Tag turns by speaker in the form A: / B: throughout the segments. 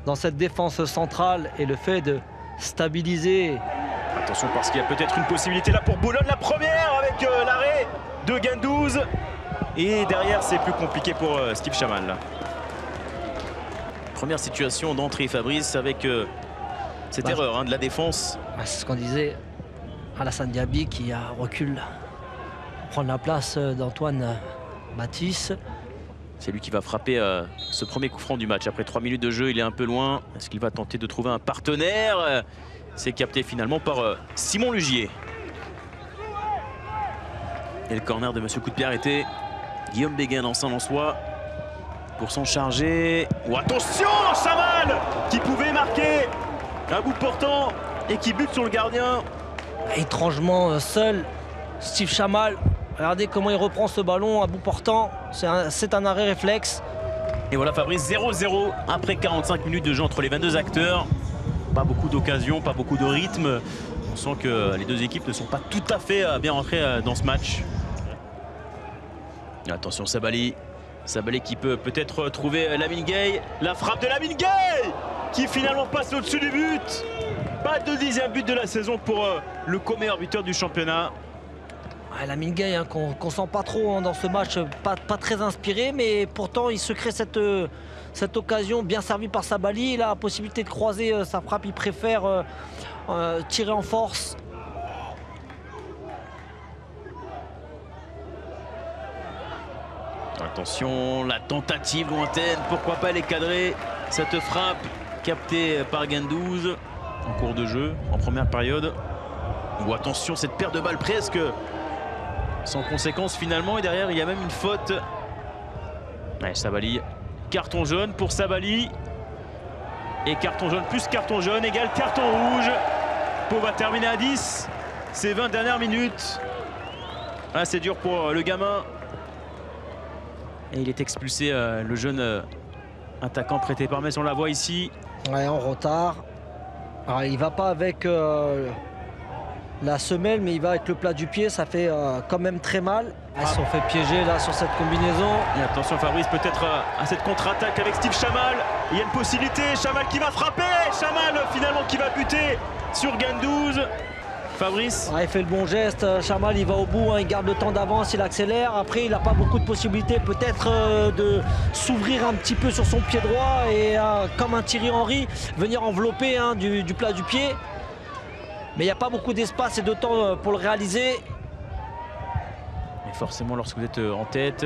A: dans cette défense centrale et le fait de stabiliser.
B: Attention parce qu'il y a peut-être une possibilité là pour Boulogne, la première avec l'arrêt de Guendouzi. Et derrière c'est plus compliqué pour Steve Chamal. Là. Première situation d'entrée Fabrice avec cette erreur de la défense.
A: C'est ce qu'on disait, Alassane Diaby qui recule prendre la place d'Antoine Matisse.
B: C'est lui qui va frapper ce premier coup franc du match. Après 3 minutes de jeu, il est un peu loin. Est-ce qu'il va tenter de trouver un partenaire? C'est capté finalement par Simon Lugier. Et le corner de Monsieur Coup-de-Pierre était Guillaume Béguin, ancien Lensois, pour s'en charger. Oh, attention, Chamal qui pouvait marquer un bout portant et qui bute sur le gardien.
A: Étrangement seul, Steve Chamal. Regardez comment il reprend ce ballon à bout portant. C'est un arrêt réflexe.
B: Et voilà Fabrice, 0-0 après 45 minutes de jeu entre les 22 acteurs. Pas beaucoup d'occasions, pas beaucoup de rythme. On sent que les deux équipes ne sont pas tout à fait bien rentrées dans ce match. Attention Sabali. Sabali qui peut peut-être trouver Lamine Gueye. La frappe de Lamine Gueye qui finalement passe au-dessus du but. Pas de 10e but de la saison pour le co-meilleur buteur du championnat.
A: Lamine Gueye qu'on sent pas trop dans ce match, pas très inspiré, mais pourtant il se crée cette occasion bien servie par Sabali. Il a la possibilité de croiser sa frappe, il préfère tirer en force.
B: Attention, la tentative lointaine, pourquoi pas elle est cadrée. Cette frappe captée par Guendouzi en cours de jeu, en première période. Ou attention, cette paire de balles presque sans conséquence finalement. Et derrière, il y a même une faute. Ouais, Sabali, carton jaune pour Sabali. Et carton jaune plus carton jaune égale carton rouge. Pau va terminer à 10. Ces 20 dernières minutes. Ah, c'est dur pour le gamin. Et il est expulsé, le jeune attaquant prêté par Metz. On la voit ici.
A: Ouais, en retard. Alors, il va pas avec la semelle, mais il va avec le plat du pied. Ça fait quand même très mal. Ils se sont fait piéger là sur cette combinaison.
B: Et attention Fabrice, peut-être à cette contre-attaque avec Steve Chamal. Il y a une possibilité. Chamal qui va frapper. Chamal finalement qui va buter sur Guendouzi. Fabrice.
A: Il fait le bon geste, Chamal il va au bout, il garde le temps d'avance, il accélère. Après il n'a pas beaucoup de possibilités peut-être de s'ouvrir un petit peu sur son pied droit et comme un Thierry Henry, venir envelopper du plat du pied. Mais il n'y a pas beaucoup d'espace et de temps pour le réaliser.
B: Mais forcément lorsque vous êtes en tête,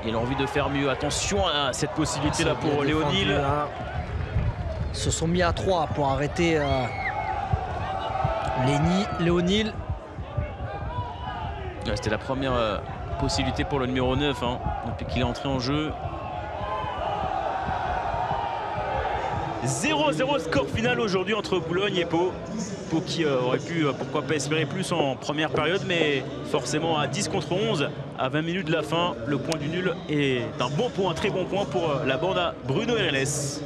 B: il a envie de faire mieux. Attention à cette possibilité là pour Léonil.
A: Ils se sont mis à 3 pour arrêter Léonil.
B: C'était la première possibilité pour le numéro 9 depuis qu'il est entré en jeu. 0-0 score final aujourd'hui entre Boulogne et Pau. Pau qui aurait pu pourquoi pas espérer plus en première période, mais forcément à 10 contre 11 à 20 minutes de la fin, le point du nul est un bon point, un très bon point pour la bande à Bruno Herrles.